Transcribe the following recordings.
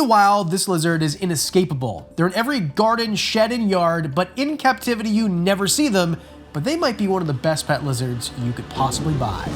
the wild, this lizard is inescapable. They're in every garden, shed, and yard, but in captivity you never see them, but they might be one of the best pet lizards you could possibly buy.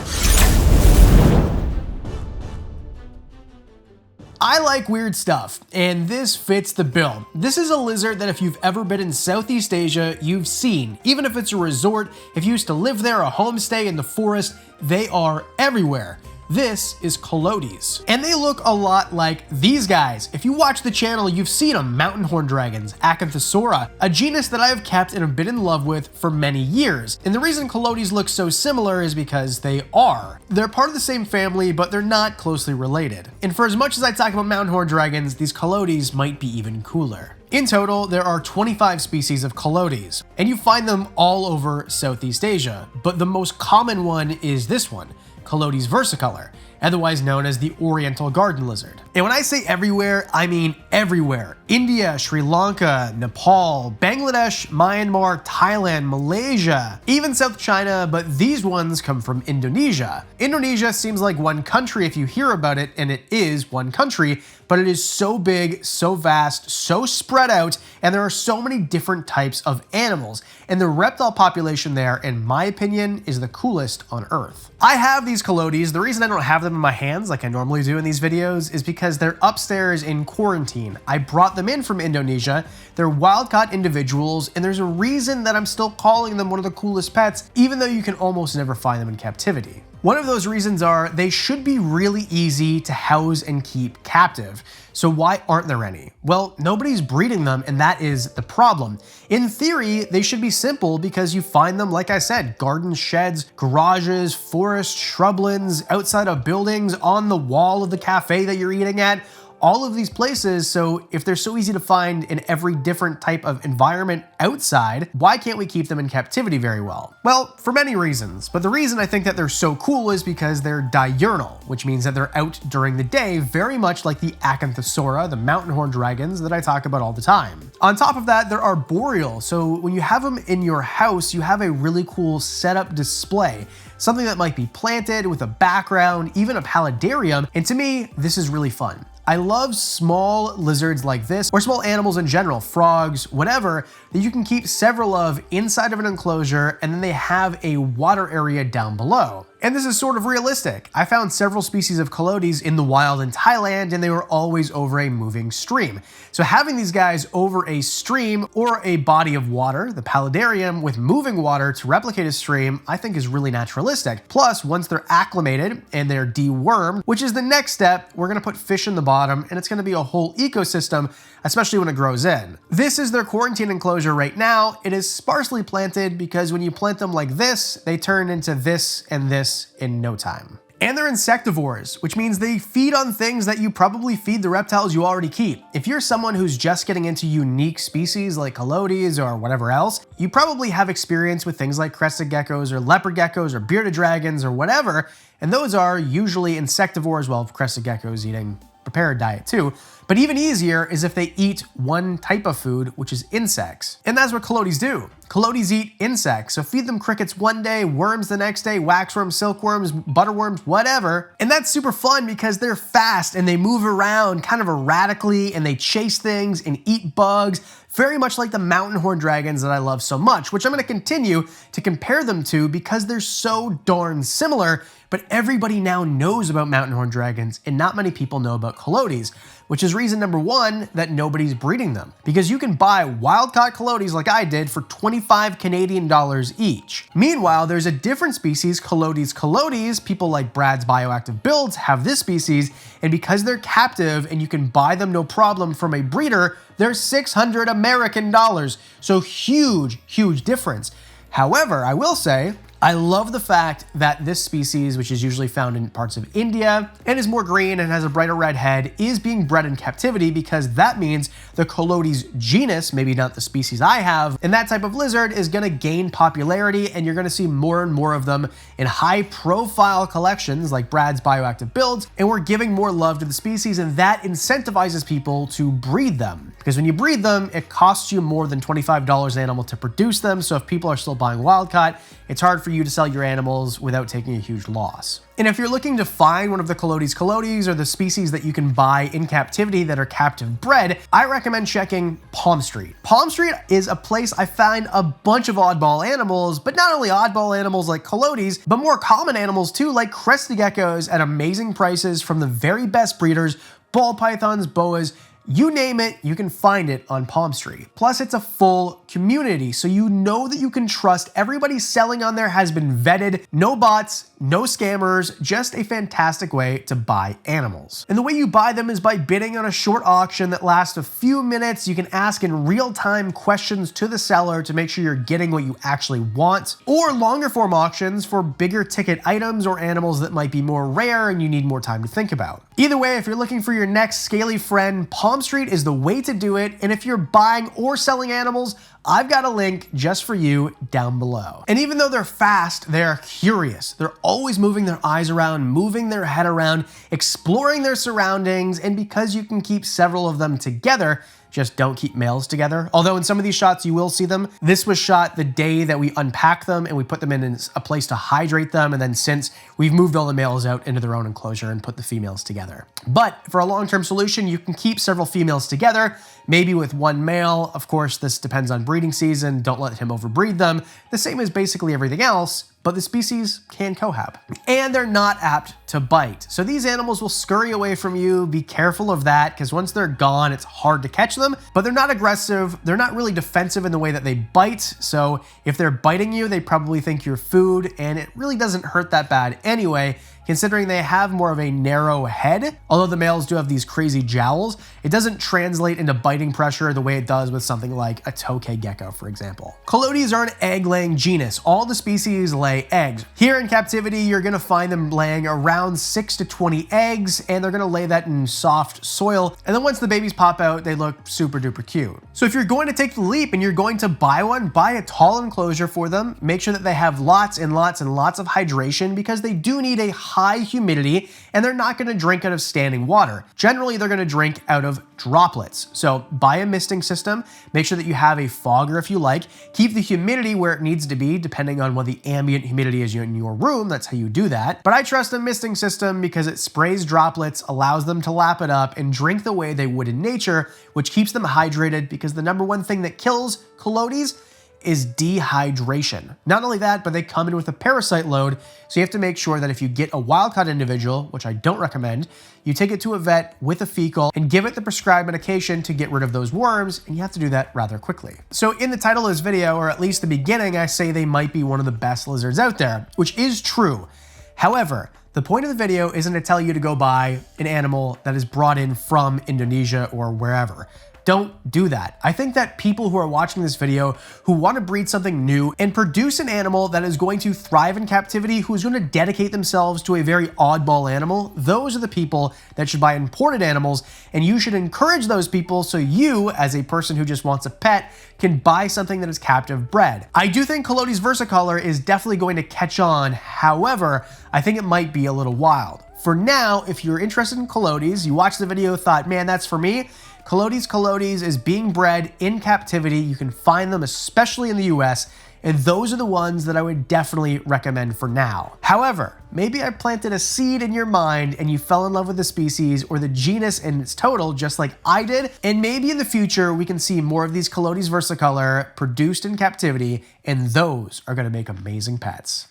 I like weird stuff, and this fits the bill. This is a lizard that if you've ever been in Southeast Asia, you've seen. Even if it's a resort, if you used to live there, a homestay in the forest, they are everywhere. This is coyotes, and they look a lot like these guys. If you watch the channel, you've seen them, mountain horn dragons, Acanthosora, a genus that I have kept and have been in love with for many years. And the reason coyotes look so similar is because they are. They're part of the same family, but they're not closely related. And for as much as I talk about mountain horn dragons, these coyotes might be even cooler. In total, there are 25 species of coyotes, and you find them all over Southeast Asia, but the most common one is this one, Coyotes versicolor, otherwise known as the Oriental garden lizard. And when I say everywhere, I mean everywhere. India, Sri Lanka, Nepal, Bangladesh, Myanmar, Thailand, Malaysia, even South China, but these ones come from Indonesia. Indonesia seems like one country if you hear about it, and it is one country, but it is so big, so vast, so spread out, and there are so many different types of animals. And the reptile population there, in my opinion, is the coolest on Earth. I have these coyotes. The reason I don't have them in my hands like I normally do in these videos is because they're upstairs in quarantine. I brought them in from Indonesia. They're wild-caught individuals, and there's a reason that I'm still calling them one of the coolest pets, even though you can almost never find them in captivity. One of those reasons are they should be really easy to house and keep captive. So why aren't there any? Well, nobody's breeding them, and that is the problem. In theory, they should be simple because you find them, like I said, garden sheds, garages, forests, shrublands, outside of buildings, on the wall of the cafe that you're eating at. All of these places, so if they're so easy to find in every different type of environment outside, why can't we keep them in captivity very well? Well, for many reasons, but the reason I think that they're so cool is because they're diurnal, which means that they're out during the day, very much like the Acanthosora, the mountain horn dragons that I talk about all the time. On top of that, there are boreal, so when you have them in your house, you have a really cool setup display. Something that might be planted with a background, even a paludarium, and to me, this is really fun. I love small lizards like this, or small animals in general, frogs, whatever, that you can keep several of inside of an enclosure, and then they have a water area down below. And this is sort of realistic. I found several species of coyotes in the wild in Thailand, and they were always over a moving stream. So having these guys over a stream or a body of water, the paludarium, with moving water to replicate a stream, I think is really naturalistic. Plus, once they're acclimated and they're dewormed, which is the next step, we're gonna put fish in the bottom, and it's gonna be a whole ecosystem, especially when it grows in. This is their quarantine enclosure right now. It is sparsely planted because when you plant them like this, they turn into this and this in no time. And they're insectivores, which means they feed on things that you probably feed the reptiles you already keep. If you're someone who's just getting into unique species like coyotes or whatever else, you probably have experience with things like crested geckos or leopard geckos or bearded dragons or whatever, and those are usually insectivores, well, crested geckos eating prepared diet too. But even easier is if they eat one type of food, which is insects. And that's what coyotes do. Coyotes eat insects, so feed them crickets one day, worms the next day, waxworms, silkworms, butterworms, whatever. And that's super fun because they're fast and they move around kind of erratically and they chase things and eat bugs, very much like the mountain horn dragons that I love so much, which I'm gonna continue to compare them to because they're so darn similar, but everybody now knows about mountain horn dragons and not many people know about coyotes, which is reason number one that nobody's breeding them. Because you can buy wild-caught coyotes like I did for 25 Canadian dollars each. Meanwhile, there's a different species, coyotes, people like Brad's Bioactive Builds have this species, and because they're captive and you can buy them no problem from a breeder, they're 600 American dollars. So huge, huge difference. However, I will say, I love the fact that this species, which is usually found in parts of India and is more green and has a brighter red head, is being bred in captivity because that means the coyotes genus, maybe not the species I have, and that type of lizard is gonna gain popularity and you're gonna see more and more of them in high profile collections like Brad's Bioactive Builds, and we're giving more love to the species and that incentivizes people to breed them. Because when you breed them, it costs you more than $25 an animal to produce them, so if people are still buying wild caught, it's hard for you you to sell your animals without taking a huge loss. And if you're looking to find one of the Colotes or the species that you can buy in captivity that are captive bred, I recommend checking Palm Street. Palm Street is a place I find a bunch of oddball animals, but not only oddball animals like Colotes, but more common animals too, like crested geckos at amazing prices from the very best breeders, ball pythons, boas, you name it, you can find it on Palm Street. Plus, it's a full community, so you know that you can trust everybody selling on there has been vetted. No bots, no scammers, just a fantastic way to buy animals. And the way you buy them is by bidding on a short auction that lasts a few minutes. You can ask in real time questions to the seller to make sure you're getting what you actually want, or longer form auctions for bigger ticket items or animals that might be more rare and you need more time to think about. Either way, if you're looking for your next scaly friend, Palm Street is the way to do it. And if you're buying or selling animals, I've got a link just for you down below. And even though they're fast, they're curious. They're always moving their eyes around, moving their head around, exploring their surroundings. And because you can keep several of them together, just don't keep males together. Although in some of these shots you will see them. This was shot the day that we unpacked them and we put them in a place to hydrate them. And then since, we've moved all the males out into their own enclosure and put the females together. But for a long-term solution, you can keep several females together, maybe with one male. Of course, this depends on breeding season. Don't let him overbreed them. The same as basically everything else, but the species can cohab. And they're not apt to bite. So these animals will scurry away from you. Be careful of that, because once they're gone, it's hard to catch them, but they're not aggressive. They're not really defensive in the way that they bite. So if they're biting you, they probably think you're food, and it really doesn't hurt that bad anyway, considering they have more of a narrow head. Although the males do have these crazy jowls, it doesn't translate into biting pressure the way it does with something like a tokay gecko, for example. Colotes are an egg-laying genus. All the species lay eggs. Here in captivity, you're gonna find them laying around 6 to 20 eggs, and they're gonna lay that in soft soil. And then once the babies pop out, they look super duper cute. So if you're going to take the leap and you're going to buy one, buy a tall enclosure for them. Make sure that they have lots and lots and lots of hydration, because they do need a high humidity, and they're not going to drink out of standing water. Generally, they're going to drink out of droplets. So buy a misting system, make sure that you have a fogger if you like, keep the humidity where it needs to be, depending on what the ambient humidity is in your room. That's how you do that. But I trust a misting system because it sprays droplets, allows them to lap it up and drink the way they would in nature, which keeps them hydrated, because the number one thing that kills Colotes is dehydration. Not only that, but they come in with a parasite load, so you have to make sure that if you get a wild-caught individual, which I don't recommend, you take it to a vet with a fecal and give it the prescribed medication to get rid of those worms, and you have to do that rather quickly. So in the title of this video, or at least the beginning, I say they might be one of the best lizards out there, which is true. However, the point of the video isn't to tell you to go buy an animal that is brought in from Indonesia or wherever. Don't do that. I think that people who are watching this video who want to breed something new and produce an animal that is going to thrive in captivity, who is going to dedicate themselves to a very oddball animal, those are the people that should buy imported animals, and you should encourage those people so you, as a person who just wants a pet, can buy something that is captive bred. I do think Colotes versicolor is definitely going to catch on. However, I think it might be a little wild. For now, if you're interested in Colotes, you watched the video, thought, man, that's for me, Colotes is being bred in captivity. You can find them, especially in the US, and those are the ones that I would definitely recommend for now. However, maybe I planted a seed in your mind and you fell in love with the species or the genus in its total, just like I did, and maybe in the future we can see more of these Colotes versicolor produced in captivity, and those are gonna make amazing pets.